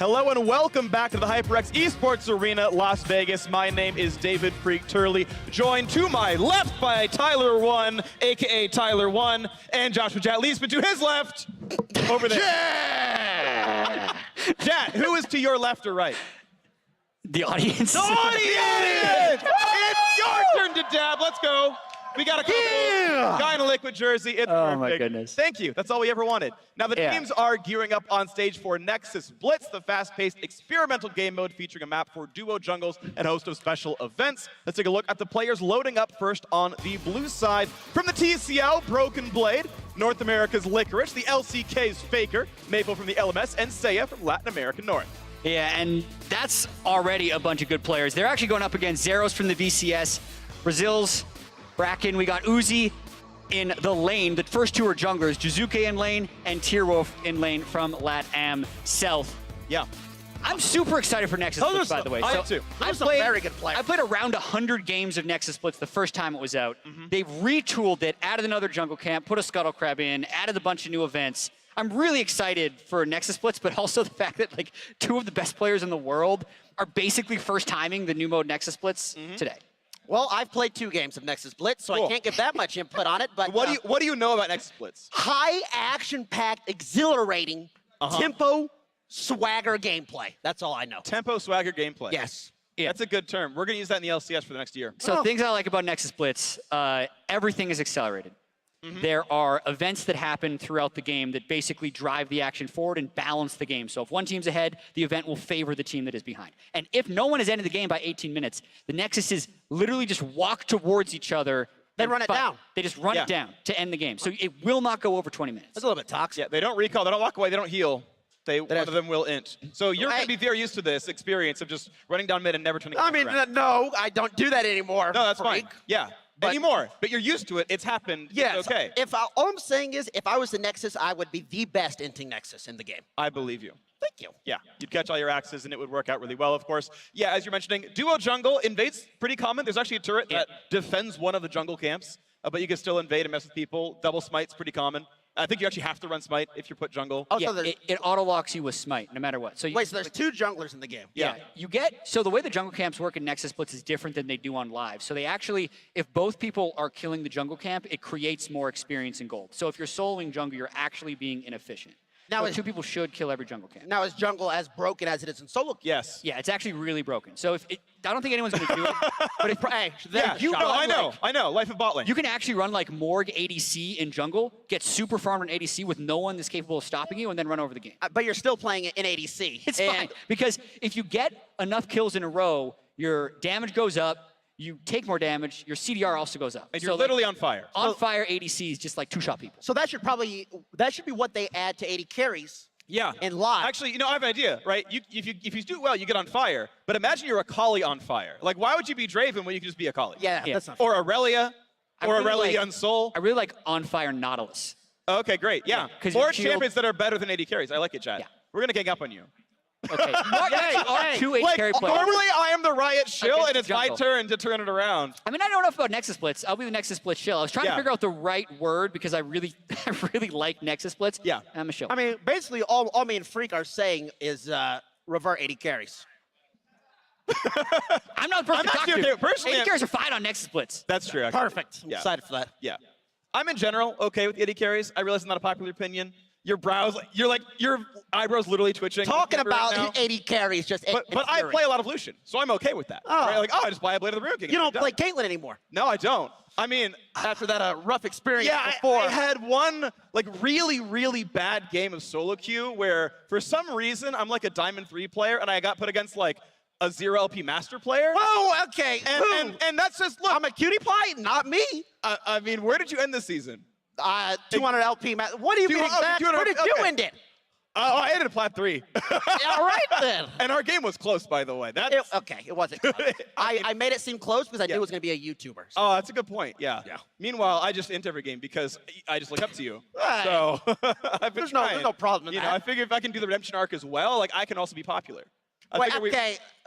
Hello and welcome back to the HyperX Esports Arena, Las Vegas. My name is David Freak Turley, joined to my left by Tyler1, aka Tyler1, and Joshua Jat Leesman to his left, over there. Jat, who is to your left or right? The audience. The audience! It's your turn to dab. Let's go. We got a couple. Guy in a liquid jersey. It's Oh perfect. my goodness. Thank you. That's all we ever wanted. Now the teams are gearing up on stage for Nexus Blitz, the fast-paced experimental game mode featuring a map for duo jungles and a host of special events. Let's take a look at the players loading up first on the blue side. From the TCL, Broken Blade, North America's Licorice, the LCK's Faker, Maple from the LMS, and Seiya from Latin America North. Yeah, and that's already a bunch of good players. They're actually going up against Zeros from the VCS, Brazil's Bracken. We got Uzi in the lane. The first two are junglers, Jiizuke in lane and Tierwolf in lane from LatAm South. Yeah. I'm super excited for Nexus Blitz, by the way. I am too. I played very good player. I played around 100 games of Nexus Blitz the first time it was out. They've retooled it, added another jungle camp, put a Scuttle Crab in, added a bunch of new events. I'm really excited for Nexus Blitz, but also the fact that like two of the best players in the world are basically first timing the new mode Nexus Blitz today. Well, I've played 2 games of Nexus Blitz, so I can't give that much input on it. But What do you know about Nexus Blitz? High action-packed, exhilarating, tempo, swagger gameplay. That's all I know. Tempo, swagger, gameplay. Yes. Yeah. That's a good term. We're going to use that in the LCS for the next year. So things I like about Nexus Blitz, everything is accelerated. There are events that happen throughout the game that basically drive the action forward and balance the game. So if one team's ahead, the event will favor the team that is behind. And if no one has ended the game by 18 minutes, the Nexus is literally just walk towards each other. They run it down. They just run it down to end the game. So it will not go over 20 minutes. That's a little bit toxic. Yeah, they don't recall, they don't walk away, they don't heal. One of them will int. So you're going to be very used to this experience of just running down mid and never turning I mean, around. no, I don't do that anymore. No, that's freak. fine. Yeah. Anymore. But you're used to it. It's happened. Yes. It's okay. All I'm saying is, if I was the Nexus, I would be the best inting Nexus in the game. I believe you. Thank you. Yeah, you'd catch all your axes and it would work out really well, of course. Yeah, as you're mentioning, duo jungle, invade's pretty common. There's actually a turret that defends one of the jungle camps, but you can still invade and mess with people. Double smite's pretty common. I think you actually have to run smite if you put jungle. Oh, Yeah, so it auto-locks you with smite, no matter what. So wait, so there's 2 junglers in the game. Yeah, so the way the jungle camps work in Nexus Blitz is different than they do on live. So they actually, if both people are killing the jungle camp, it creates more experience in gold. So if you're soloing jungle, you're actually being inefficient. Now, So 2 people should kill every jungle camp. Now, is jungle as broken as it is in solo? Yes. Yeah, it's actually really broken. So I don't think anyone's going to do it. But if Yeah, I know. Life of bot lane. you can actually run like Morg ADC in jungle, get super farmed on ADC with no one that's capable of stopping you, and then run over the game. But you're still playing it in ADC. It's fine, because if you get enough kills in a row, your damage goes up, you take more damage, your CDR also goes up. And you're literally on fire. On fire ADCs, just like 2-shot people. So that should be what they add to 80 carries. Yeah. In live. Actually, I have an idea, right? If you do it well, you get on fire. But imagine you're a Kali on fire. Like, why would you be Draven when you can just be a Kali? Yeah, that's not Or Aurelia, or really Aurelion Soul. I really like on fire Nautilus. Okay, great. Yeah. 'cause More your shield- champions that are better than 80 carries. I like it, Chad. Yeah. We're going to gang up on you. Okay. Are 2 8 Like, carry players. normally I am the Riot shill, Against and it's my jungle. turn to turn it around. I mean, I don't know enough about Nexus Blitz. I'll be the Nexus Blitz shill. I was trying to Yeah. figure out the right word because I really like Nexus Blitz. Yeah. I'm a shill. I mean, basically, all me and Freak are saying is revert 80 carries. I'm not the person to talk actually to. okay. Personally, 80 carries are fine on Nexus Blitz. That's true. Actually. Perfect. I'm Yeah. excited for that. Yeah. I'm in general okay with 80 carries. I realize it's not a popular opinion. Your brows, your eyebrows literally twitching. Talking right about now. 80 carries, just But I play a lot of Lucian, so I'm okay with that. Oh. Right? Like, I just buy a Blade of the Rune King. You don't Done. play Caitlyn anymore. No, I don't. I mean, After that rough experience yeah, before. I had one really bad game of solo queue where for some reason I'm like a Diamond 3 player and I got put against like a 0 LP master player. Oh, okay. And that's just, look, I'm a cutie pie, not me. I mean, where did you end this season? 200 LP. What do you mean exactly? Where did you end it? Oh, I ended at plat 3. All right, then. And our game was close, by the way. Okay, it wasn't close. I made it seem close because I knew it was going to be a YouTuber. So. Oh, that's a good point. Yeah. Meanwhile, I just int every game because I just look up to you. Right. So I've been There's trying. no problem in You that. know, I figure if I can do the redemption arc as well, like I can also be popular. Wait, figure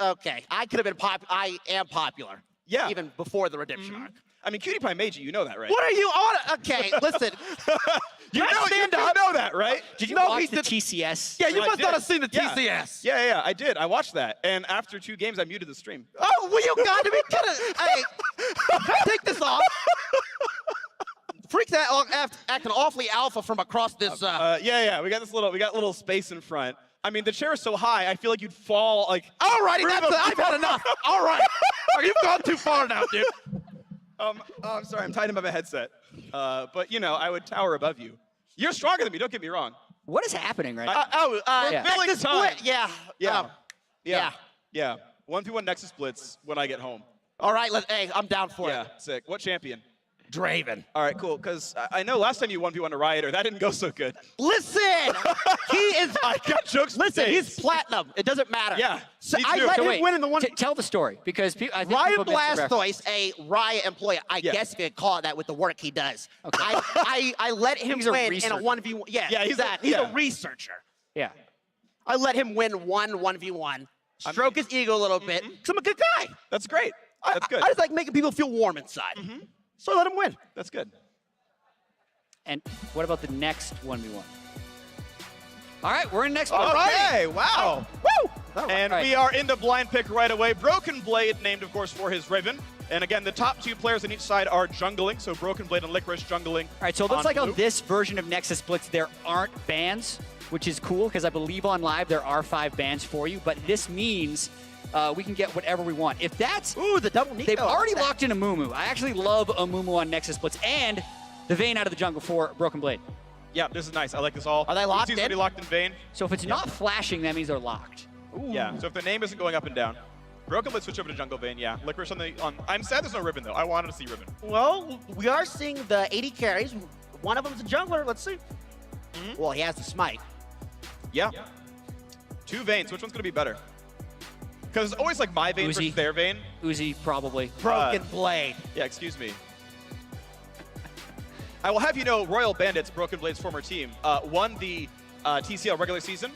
okay. I could have been popular. I am popular. Yeah. Even before the redemption arc. I mean, PewDiePie made you know that, right? What are you on? Okay, listen. You know that, right? Did you No, watch he the did- TCS? Yeah, you I must not did. have seen the Yeah. TCS. Yeah, I did. I watched that. And after 2 games, I muted the stream. Oh, well, you got to be kidding. Hey, can I take this off? Freaks acting awfully alpha from across this. Yeah. We got little space in front. I mean, the chair is so high, I feel like you'd fall, like... Alrighty, I've had enough. All right. You've gone too far now, dude. I'm sorry, I'm tied in by my headset. But, you know, I would tower above you. You're stronger than me, don't get me wrong. What is happening right Yeah. Nexus Blitz. Yeah. Yeah. 1v1 Nexus Blitz when I get home. All right, hey, I'm down for Yeah, it. sick. What champion? Draven. All right, cool, because I know last time you 1v1 a Rioter, that didn't go so good. Listen, he is. I got jokes for Listen, days. he's platinum. It doesn't matter. Yeah, So me I too. let So him wait, win in the one. Tell the story, because I think Ryan people missed the reference. Blastoise, a Riot employee, I guess you could call it that with the work he does. Okay. I let him He's a win in a researcher. 1v1. Yeah, Yeah, he's a researcher. Yeah. I let him win 1v1. Stroke his ego a little bit, because I'm a good guy. That's great. That's good. I just like making people feel warm inside. So I let him win. That's good. And what about the next 1v1? All right, we're in next one. Okay, wow. Woo! And All right. we are in the blind pick right away. Broken Blade, named, of course, for his Raven. And again, the top 2 players on each side are jungling. So Broken Blade and Licorice jungling. All right, so it looks like blue. on this version of Nexus Blitz, there aren't bans, which is cool, because I believe on live there are 5 bans for you. But this means we can get whatever we want. If that's... Ooh, the double Nico. They've already locked in a Mumu. I actually love a Mumu on Nexus Blitz. And the Vayne out of the jungle for Broken Blade. Yeah, this is nice. I like this all. Are they locked Seems in? to be locked in Vayne. So if it's not flashing, that means they're locked. Yeah, so if the name isn't going up and down. Broken Blade switch over to jungle Vayne, yeah. Licorice on... I'm sad there's no Ribbon, though. I wanted to see Ribbon. Well, we are seeing the 80 carries. One of them's a jungler. Let's see. Well, he has the smite. Yeah. 2 Vaynes. Which one's going to be better? Because it's always like my Vayne Uzi. versus their Vayne. Uzi, probably. Broken Blade. Yeah, excuse me. I will have you know, Royal Bandits, Broken Blade's former team, won the TCL regular season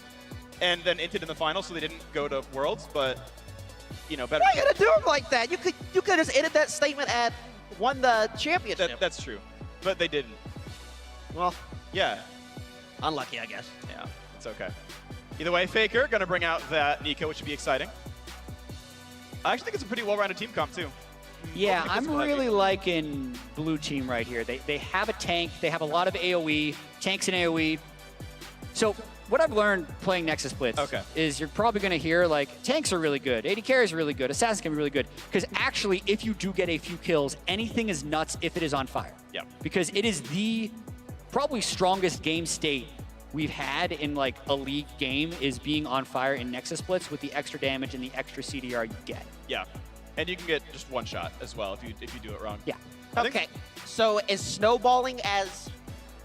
and then entered in the final, so they didn't go to Worlds, but, you know, better. Why you gotta do him like that? You could just edit that statement at won the championship. That's true, but they didn't. Well, Yeah, unlucky, I guess. yeah, it's okay. Either way, Faker gonna bring out that Nico, which should be exciting. I actually think it's a pretty well-rounded team comp, too. Yeah, Hopefully I'm physical heavy. really liking blue team right here. They have a tank. They have a lot of AoE, tanks and AoE. So what I've learned playing Nexus Blitz is you're probably going to hear, like, tanks are really good, AD carries are really good, assassins can be really good. Because actually, if you do get a few kills, anything is nuts if it is on fire. Yeah. Because it is the probably strongest game state we've had in, like, a league game is being on fire in Nexus Blitz with the extra damage and the extra CDR you get. Yeah, and you can get just 1 shot as well if you do it wrong. Yeah. I think- Okay, so is snowballing as...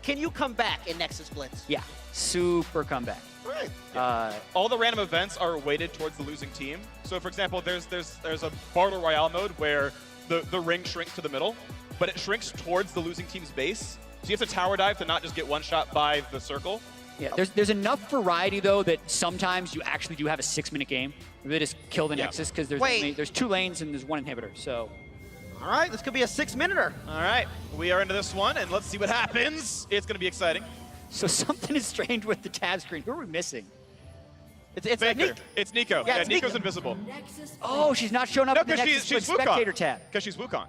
Can you come back in Nexus Blitz? Yeah, super comeback. Right. All the random events are weighted towards the losing team. So, for example, there's a Battle Royale mode where the ring shrinks to the middle, but it shrinks towards the losing team's base. So you have to tower dive to not just get 1 shot by the circle. Yeah, there's enough variety though that sometimes you actually do have a 6-minute game. They just kill the Nexus because there's 2 lanes and there's 1 inhibitor. So. All right, this could be a 6-minuter. All right, we are into this one, and let's see what happens. It's going to be exciting. So something is strange with the tab screen. Who are we missing? It's Faker. Nico. It's Nico. Yeah, it's Nico's Nico. invisible. Oh, she's not showing up No, in the because Nexus she's Blitz spectator Wukong. tab. Because she's Wukong.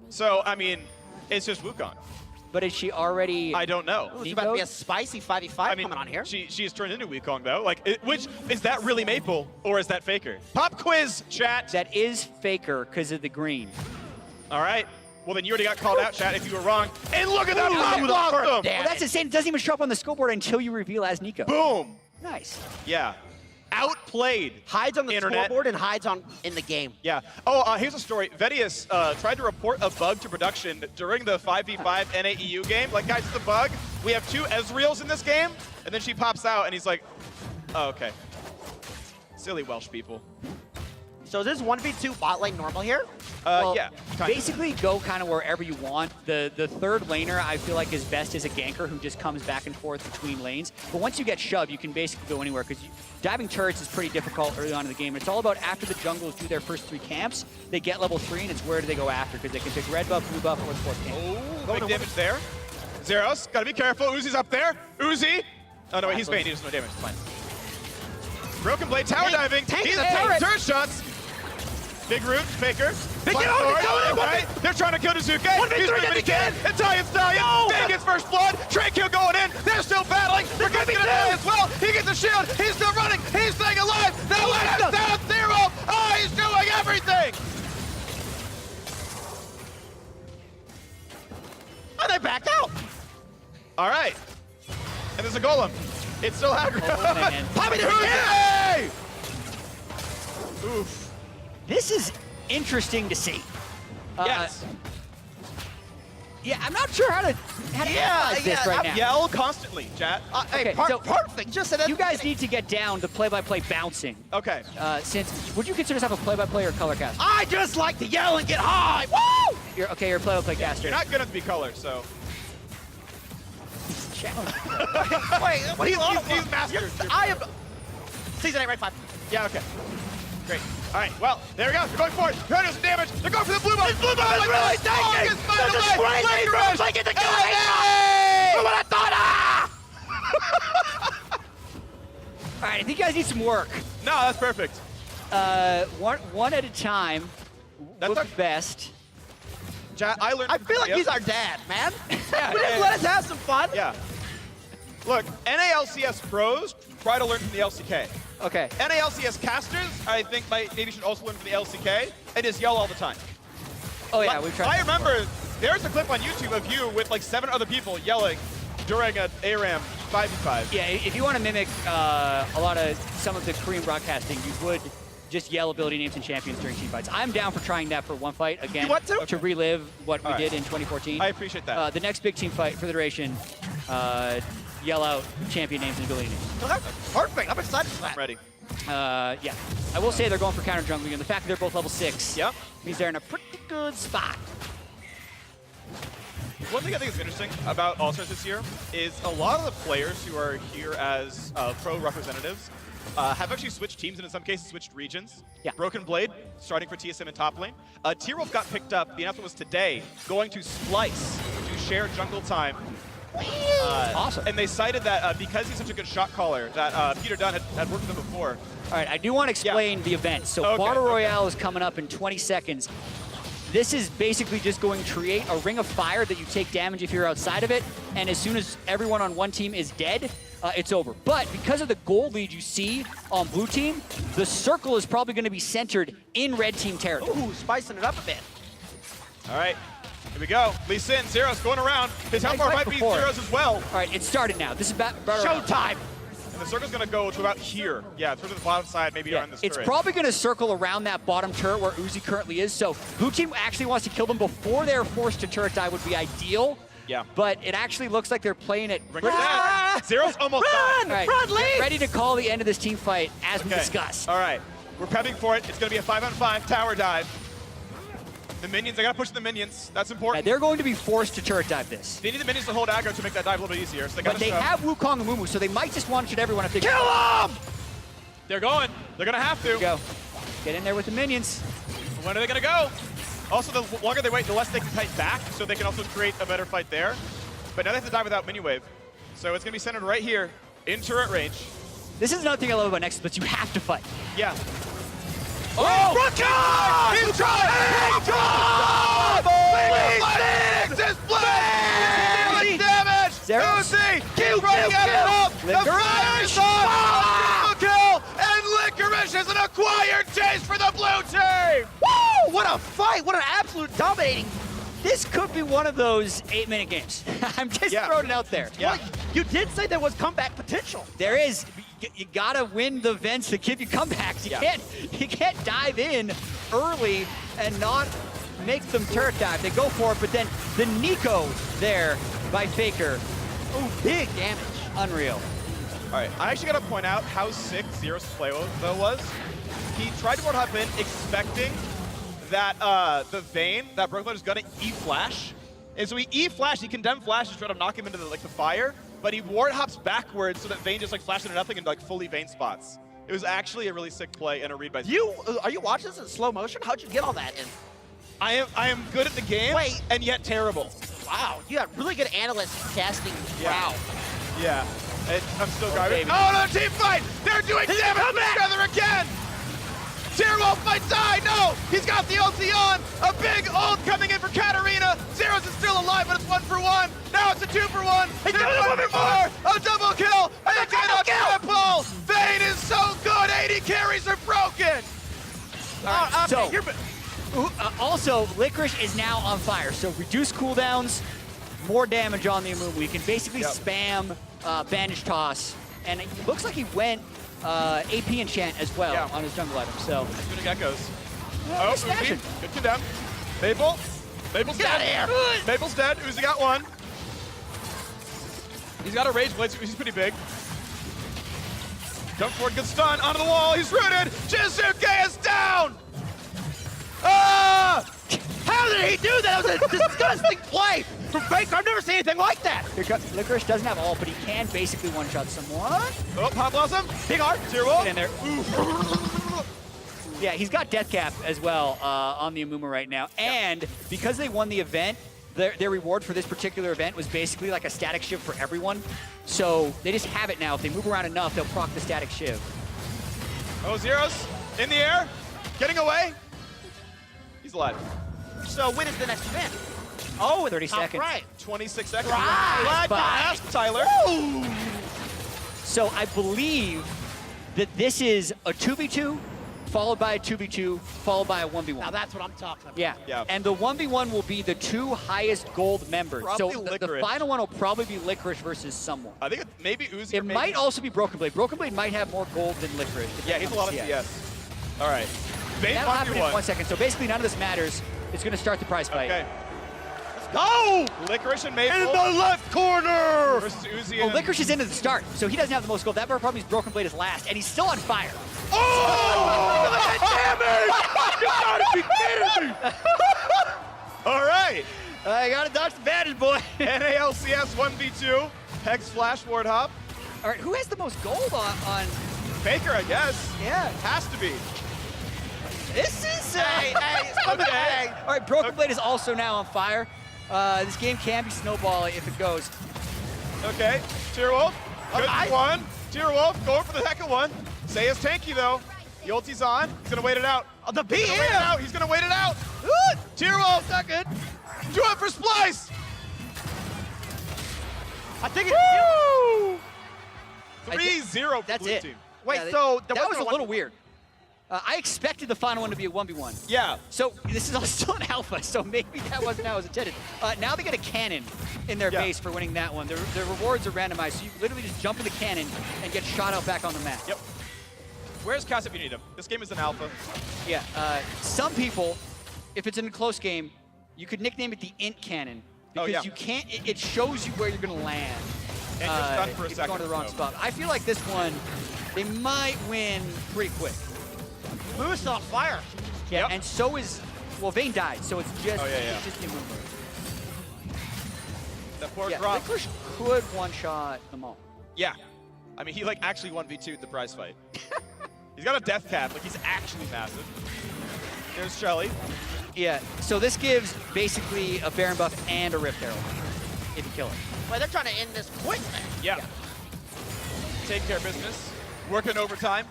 So, I mean, it's just Wukong. But is she already? I don't know. Ooh, it's about to be a spicy 5v5 I mean, coming on here. She is turned into Wukong, though. Like, which is that really Maple, or is that Faker? Pop quiz, chat. That is Faker because of the green. All right. Well, then you already got called out, chat, if you were wrong. And look at that Ooh, pop the blossom! first Well, damage. that's insane. It doesn't even show up on the scoreboard until you reveal as Nico. Boom. Nice. Yeah. Outplayed. Hides on the Internet. scoreboard and hides in the game. Yeah. Oh, here's a story. Vedius tried to report a bug to production during the 5v5 NAEU game. Like, guys, it's a bug. We have 2 Ezreals in this game. And then she pops out, and he's like, oh, okay. Silly Welsh people. So is this 1v2 bot lane normal here? Well, yeah. Basically, go kind of wherever you want. The third laner, I feel like, is best as a ganker who just comes back and forth between lanes. But once you get shoved, you can basically go anywhere because diving turrets is pretty difficult early on in the game. It's all about after the junglers do their first 3 camps, they get level 3, and it's where do they go after because they can pick red buff, blue buff, or the 4th camp. Oh, big damage there. Zeros, gotta be careful. Uzi's up there. Uzi. Oh, no, wait, he's banned. He does no damage. It's fine. Broken Blade, tower diving. He's taking turret shots. Big root, Faker. They get on it, right? They're trying to kill Jiizuke. 1v3 He's doing what he can. Italian Stallion. No! Bang gets first blood. Trade kill going in. They're still battling. They're gonna die as well. He gets the shield. He's still running. He's staying alive. Now let's down 0. Oh, he's doing everything. And they backed out. All right. And there's a golem. It's still aggro. Pop it Hey! Oof. This is interesting to see. Yes. Yeah, I'm not sure how to analyze this right now. Yell constantly, chat. Okay, so perfect. Just said that. you guys need to get down the play-by-play bouncing. Okay. Would you consider yourself a play-by-play or color caster? I just like to yell and get high. Woo! You're a play-by-play caster. You're not good enough to be color, so. Challenge. Wait, what He's master. I am. Season 8, right 5. Yeah, okay. Great. All right, well, there we go. They're going for it. They're doing some damage. They're going for the blue buff. Blue buff is really taking it. Licorice! I get the kill. All right, I think you guys need some work. No, that's perfect. One at a time That's would our- be best. Chat, I learned. I feel like Yep. he's our dad, man. Yeah, We just let us have some fun. Yeah. Look, NALCS pros try to learn from the LCK. Okay. NALCS casters, I think maybe should also learn from the LCK and just yell all the time. Oh yeah, we've tried. I that before. remember there's a clip on YouTube of you with like 7 other people yelling during an ARAM 5v5. Yeah, if you want to mimic some of the Korean broadcasting, you would just yell ability names and champions during team fights. I'm down for trying that for one fight again. You want to? relive what we All right. did in 2014. I appreciate that. The next big team fight for the duration, yell out champion names and ability names. Okay, perfect. I'm excited for that. I'm ready. Yeah, I will say they're going for counter jungling, and the fact that they're both level 6 Yep. means they're in a pretty good spot. One thing I think is interesting about All-Stars this year is a lot of the players who are here as pro representatives have actually switched teams and in some cases switched regions. Yeah. Broken Blade starting for TSM in top lane. T-Wolf got picked up. The announcement was today, going to Splice to share jungle time. Awesome. And they cited that because he's such a good shot caller, that Peter Dunn had worked with him before. All right, I do want to explain the event. So Okay, Battle okay. Royale is coming up in 20 seconds. This is basically just going to create a ring of fire that you take damage if you're outside of it, and as soon as everyone on one team is dead, it's over. But because of the gold lead you see on blue team, the circle is probably going to be centered in red team territory. Ooh, spicing it up a bit. All right, here we go. Lee Sin, Zeros going around. His health bar Like might be before. Zeros as well. All right, it started now. This is Battle Royale. Showtime. And the circle's going to go to about here. Yeah, towards the bottom side, maybe Yeah, around this it's turret. probably going to circle around that bottom turret where Uzi currently is. So blue team actually wants to kill them before they're forced to turret die would be ideal. Yeah. But it actually looks like they're playing it. Bring it down. Zeros almost died. All right, Run, get lead! ready to call the end of this team fight as we Okay. discussed. All right, we're prepping for it. It's going to be a 5-on-5 tower dive. The minions, they got to push the minions. That's Yeah, important. they're going to be forced to turret dive this. They need the minions to hold aggro to make that dive a little bit easier. So they got But to they have Wukong and Mumu, so they might just one-shot everyone if they kill them. They're going. They're going to have to. go. Get in there with the minions. When are they going to go? Also, the longer they wait, the less they can kite back, so they can also create a better fight there. But now they have to dive without mini wave. So it's going to be centered right here in turret range. This is another thing I love about Nexus Blitz. You have to fight. Yeah. Oh, He's trying! He's trying! Nexus Blitz! Dealing damage! Zeros. Uzi! Keep running at it up! The Licorice. fire is on! Triple kill! And Licorice is an acquired taste for the blue team! Woo! What a fight! What an absolute dominating. This could be one of those 8-minute games. I'm just throwing it out there. Yeah. Well, you did say there was comeback potential. There is. You gotta win the events to give you comebacks. You can't dive in early and not make them turret dive. They go for it, but then the Nico there by Faker. Ooh, big damage. Unreal. All right, I actually got to point out how sick Zero's play though was. He tried to board hop in expecting that the Vayne, that Broken Blade is gonna E-flash. And so he E-flash, he condemned flash to try to knock him into the fire, but he ward hops backwards so that Vayne just like flashed into nothing and like fully Vayne spots. It was actually a really sick play and a read by Are you watching this in slow motion? How'd you get all that in? I am good at the game, and yet terrible. Wow, you got really good analysts casting. Yeah. Wow. Yeah, I'm still garbage. Oh no, team fight! They're doing damage to each other again! Tierwolf might die, no! He's got the ulti on! A big ult coming in for Katarina! Zeros is still alive, but it's 1-for-1! Now it's a 2-for-1! He's doing 1-for-4! A double kill! And a triple! Vayne is so good! 80 carries are broken! Also, Licorice is now on fire, so reduce cooldowns, more damage on the Amumu. You can basically spam bandage toss, and it looks like he went AP enchant as well on his jungle item. So Spinning Echoes. Oh, Uzi. Good condemn. Maple. Maple's dead. Maple's dead. Uzi got one. He's got a Rage Blade, so Uzi's pretty big. Jump forward, good stun. Onto the wall. He's rooted. Jiizuke is down. Ah! How did he do that? That was a disgusting play from Faker. I've never seen anything like that. Licorice doesn't have ult, but he can basically one-shot someone. Oh, Pop Blossom. Big art. Tierwolf. Get in there. Yeah, he's got Death Cap as well on the Amumu right now. And because they won the event, their reward for this particular event was basically like a static shiv for everyone. So they just have it now. If they move around enough, they'll proc the static shiv. Oh, Zeros in the air, getting away. He's alive. So when is the next event? Oh, 30 seconds. Right. 26 seconds. Right. Glad to ask, Tyler. Ooh. So I believe that this is a 2v2, followed by a 2v2, followed by a 1v1. Now that's what I'm talking about. Yeah. And the 1v1 will be the 2 highest gold members. Probably so the Licorice. final one will probably be Licorice versus someone. I think maybe Uzi. It might also be Broken Blade. Broken Blade might have more gold than Licorice. Yeah, he's a lot of CS. All right. Vayne That'll happen in 1 1v1. second. So basically none of this matters. It's going to start the prize fight. Okay. Let's go! Licorice and Maple. In the left corner! Versus Uzi Well, and... Licorice is into the start, so he doesn't have the most gold. That problem means Broken Blade is last, and he's still on fire. Oh! You gotta be kidding me! All right. I got to dodge the bandage, boy. NALCS 1v2. Hex Flash Ward Hop. All right, who has the most gold on... Faker, I guess. Yeah. Has to be. This is... Okay. All right, Broken Blade is also now on fire. This game can be snowballing if it goes. Okay. Tierwolf. Good one. Tierwolf going for the second one. Say is tanky, though. The ulti's on. He's going to wait it out. Oh, the B He's going to wait it out. Tierwolf. Not good. Do it for Splice. I think it's... Woo! 3-0 for That's blue it. team. Wait, Yeah, so... that was a little weird. I expected the final one to be a 1v1. Yeah. So this is all still an alpha, so maybe that wasn't how it was intended. Now they get a cannon in their base for winning that one. Their rewards are randomized, so you literally just jump in the cannon and get shot out back on the map. Yep. Where's Cass if you need him? This game is an alpha. Yeah, some people, if it's in a close game, you could nickname it the int cannon. Because you can't, it shows you where you're gonna land. And you're stunned for a if you're going to the wrong second, spot. I feel like this one, they might win pretty quick. Moose on fire. Yeah, Yep. and so is, well, Vayne died, so it's just, it's just the movement. That poor Yeah, drop. Licorice could one-shot them all. Yeah. I mean, he like actually 1v2'd the prize fight. He's got a death cap. Like, he's actually massive. There's Shelly. Yeah, so this gives basically a Baron buff and a Rift Herald if you kill it. Well, they're trying to end this quick, man. Yeah. Take care of business. Working overtime.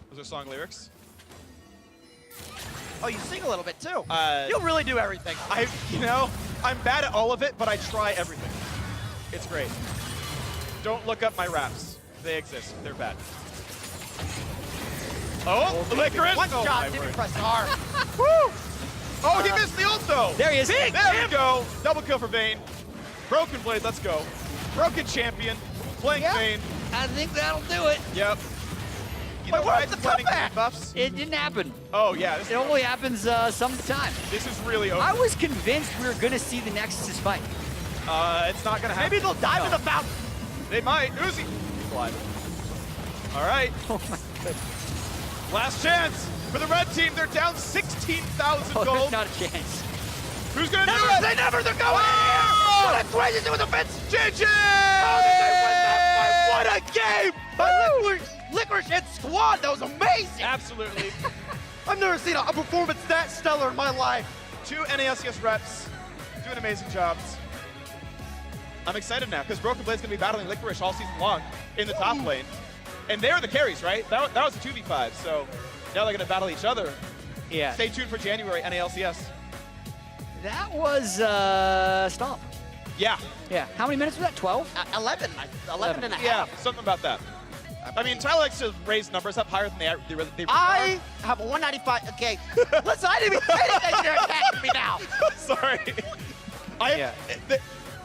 Those are song lyrics. Oh, you sing a little bit, too. Uh, You'll really do everything. I'm bad at all of it, but I try everything. It's great. Don't look up my raps. They exist. They're bad. Oh, Licorice! One Oh, shot, my didn't word. press R. Woo! Oh, he missed the ult, though! There he is. There we go! Double kill for Vayne. Broken Blade, let's go. Broken champion, playing Vayne. I think that'll do it. Yep. You Wait, know where's why the it's planning comeback? buffs? It didn't happen. Oh, yeah. It only happens some of the time. This is really over. I was convinced we were going to see the Nexus fight. It's not going to happen. Maybe they'll dive in the fountain. They might. Uzi. Alive. All right. Oh my goodness. Last chance. For the red team, they're down 16,000 Oh, gold. there's not a chance. Who's gonna do it? They're going Oh! in here! What a crazy with offense! GG! Oh, did they win that fight? What a game! By Licorice and Squad, that was amazing! Absolutely. I've never seen a performance that stellar in my life. 2 NALCS reps, doing amazing jobs. I'm excited now, because Broken Blade's gonna be battling Licorice all season long in the top lane. And they're the carries, right? That was a 2v5, so now they're gonna battle each other. Yeah. Stay tuned for January NALCS. That was Stomp. Yeah. Yeah. How many minutes was that? 12? 11 and a half. Yeah, something about that. I mean, Tyler likes to raise numbers up higher than they really I have a 195. Okay, listen, I didn't even say anything. You're attacking me now. Sorry.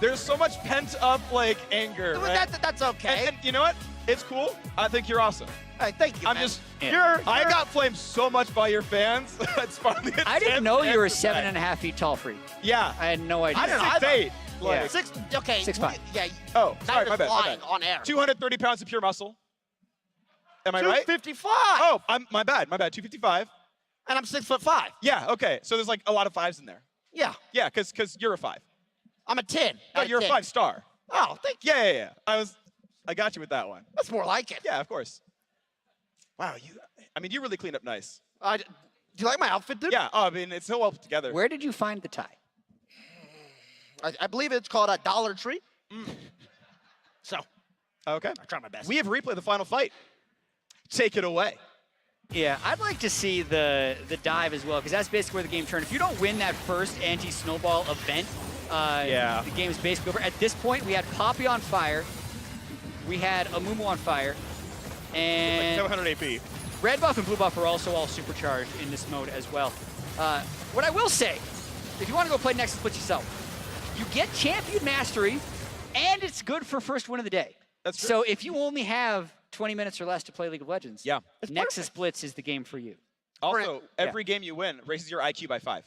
There's so much pent-up, like, anger, right? That's okay. And you know what? It's cool. I think you're awesome. Hey, thank you, I'm man. just, You're I got flamed so much by your fans. It's finally a I didn't know you were chance to 7.5 feet tall, Freak. Yeah. I had no idea. I don't know. 6'8". Yeah. Like, 6, okay. 6'5". Yeah. Oh, Now sorry, you're my bad. flying on air. 230 pounds of pure muscle. Am I right? 255. Oh, my bad. 255. And I'm 6'5". Yeah, okay. So there's like a lot of 5s in there. Yeah. Yeah, because you're a 5. I'm a 10. No, Not you're a 10. 5-star. Oh, thank you. Yeah. I got you with that one. That's more like it. Yeah, of course. Wow, you really cleaned up nice. Do you like my outfit, dude? Yeah, I mean, it's so well put together. Where did you find the tie? I believe it's called a Dollar Tree. So, Okay. I try my best. We have replayed the final fight. Take it away. Yeah, I'd like to see the dive as well, because that's basically where the game turned. If you don't win that first anti-snowball event, the game is basically over. At this point, we had Poppy on fire, we had Amumu on fire, and Like 700 AP. red buff and blue buff are also all supercharged in this mode as well. What I will say, if you want to go play Nexus Blitz yourself, you get Champion Mastery, and it's good for first win of the day. That's true. So if you only have 20 minutes or less to play League of Legends, Yeah. Nexus Blitz is the game for you. Also, every game you win raises your IQ by 5.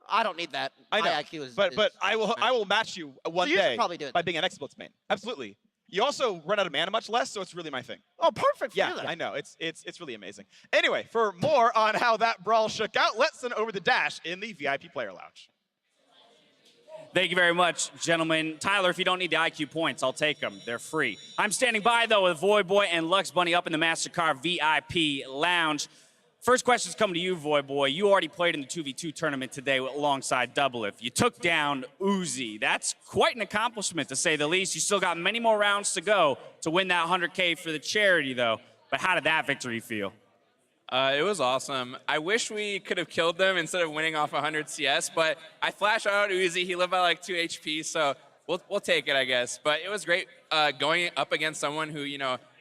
I don't need that. I know, My IQ is. but I will match you one So you should day probably do it. by being an Nexus Blitz main. Absolutely. You also run out of mana much less, so it's really my thing. Oh, perfect for Yeah, you then. I know. It's really amazing. Anyway, for more on how that brawl shook out, let's send over the dash in the VIP player lounge. Thank you very much, gentlemen. Tyler, if you don't need the IQ points, I'll take them. They're free. I'm standing by, though, with Void Boy and Lux Bunny up in the MasterCard VIP lounge. First question's coming to you, Void Boy. You already played in the 2v2 tournament today alongside Doublelift. You took down Uzi. That's quite an accomplishment, to say the least. You still got many more rounds to go to win that 100K for the charity, though. But how did that victory feel? It was awesome. I wish we could have killed them instead of winning off 100 CS, but I flashed out Uzi. He lived by like 2 HP, so we'll take it, I guess. But it was great going up against someone who,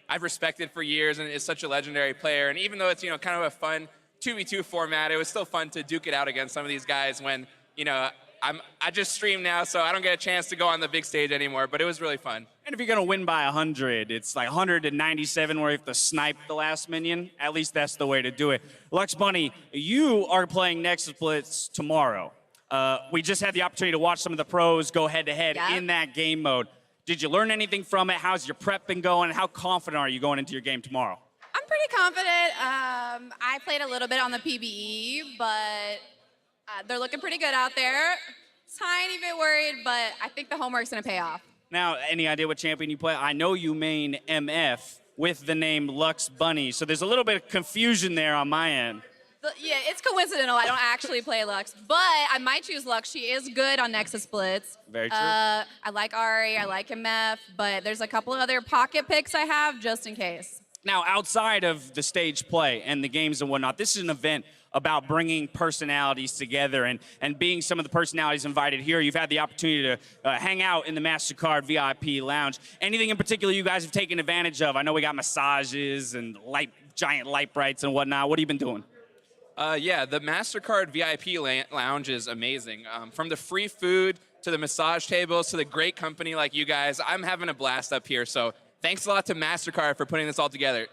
I've respected for years and is such a legendary player. And even though it's, kind of a fun 2v2 format, it was still fun to duke it out against some of these guys when, I just stream now, so I don't get a chance to go on the big stage anymore, but it was really fun. And if you're going to win by 100, it's like 197 where you have to snipe the last minion. At least that's the way to do it. Lux Bunny, you are playing Nexus Blitz tomorrow. We just had the opportunity to watch some of the pros go head-to-head in that game mode. Did you learn anything from it? How's your prep been going? How confident are you going into your game tomorrow? I'm pretty confident. I played a little bit on the PBE, but they're looking pretty good out there. Tiny bit worried, but I think the homework's going to pay off. Now, any idea what champion you play? I know you main MF with the name Lux Bunny, so there's a little bit of confusion there on my end. Yeah, it's coincidental. I don't actually play Lux, but I might choose Lux. She is good on Nexus Blitz. Very true. I like Ari, I like MF, but there's a couple of other pocket picks I have just in case. Now, outside of the stage play and the games and whatnot, this is an event about bringing personalities together and being some of the personalities invited here. You've had the opportunity to hang out in the MasterCard VIP lounge. Anything in particular you guys have taken advantage of? I know we got massages and giant light brights and whatnot. What have you been doing? Yeah, the MasterCard VIP lounge is amazing. From the free food to the massage tables to the great company like you guys, I'm having a blast up here. So thanks a lot to MasterCard for putting this all together.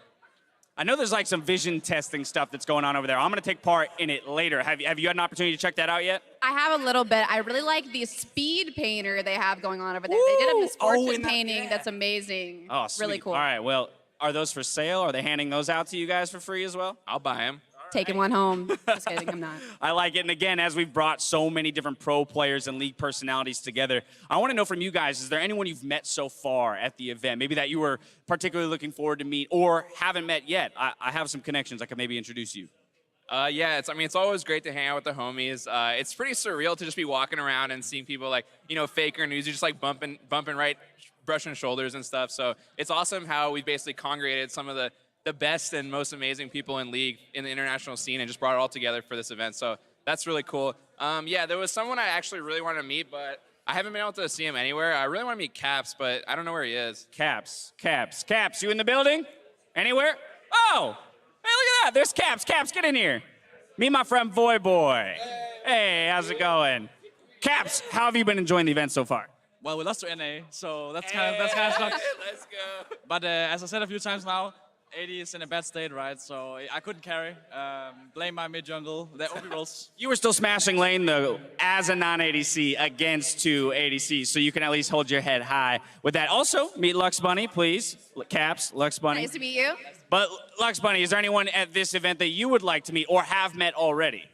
I know there's like some vision testing stuff that's going on over there. I'm going to take part in it later. Have you had an opportunity to check that out yet? I have a little bit. I really like the speed painter they have going on over there. They did a misfortune painting that's amazing. Oh, sweet. Really cool. All right, well, are those for sale? Are they handing those out to you guys for free as well? I'll buy them. taking one home. Just kidding, I'm not. I like it. And again, as we've brought so many different pro players and league personalities together, I want to know from you guys, is there anyone you've met so far at the event? Maybe that you were particularly looking forward to meet or haven't met yet? I have some connections I could maybe introduce you. Yeah, it's always great to hang out with the homies. It's pretty surreal to just be walking around and seeing people like, Faker and Uzi just like bumping right, brushing shoulders and stuff. So it's awesome how we basically congregated some of the best and most amazing people in League in the international scene and just brought it all together for this event. So that's really cool. Yeah, there was someone I actually really wanted to meet, but I haven't been able to see him anywhere. I really want to meet Caps, but I don't know where he is. Caps, you in the building? Anywhere? Oh, hey, look at that. There's Caps. Caps, get in here. Meet my friend Void Boy. Hey, how's it going? Caps, how have you been enjoying the event so far? Well, we lost to NA, so that's kind of sucks. Let's go. But as I said a few times now, AD is in a bad state, right? So I couldn't carry. Blame my mid jungle. The OP rolls. You were still smashing lane, though, as a non-ADC against two ADCs, so you can at least hold your head high with that. Also, meet Lux Bunny, please. Caps, Lux Bunny. Nice to meet you. But Lux Bunny, is there anyone at this event that you would like to meet or have met already?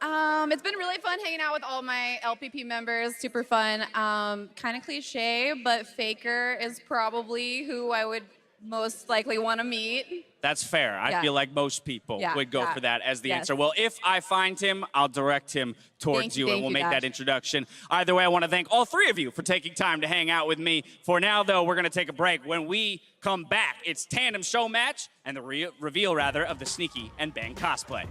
It's been really fun hanging out with all my LPP members. Super fun. Kind of cliche, but Faker is probably who I would most likely want to meet. That's fair. I feel like most people would go for that as the answer. Well, if I find him, I'll direct him towards you, and we'll make that introduction. Either way, I want to thank all three of you for taking time to hang out with me. For now, though, we're going to take a break. When we come back, it's Tandem Show Match and the reveal, of the Sneaky and Bang cosplay.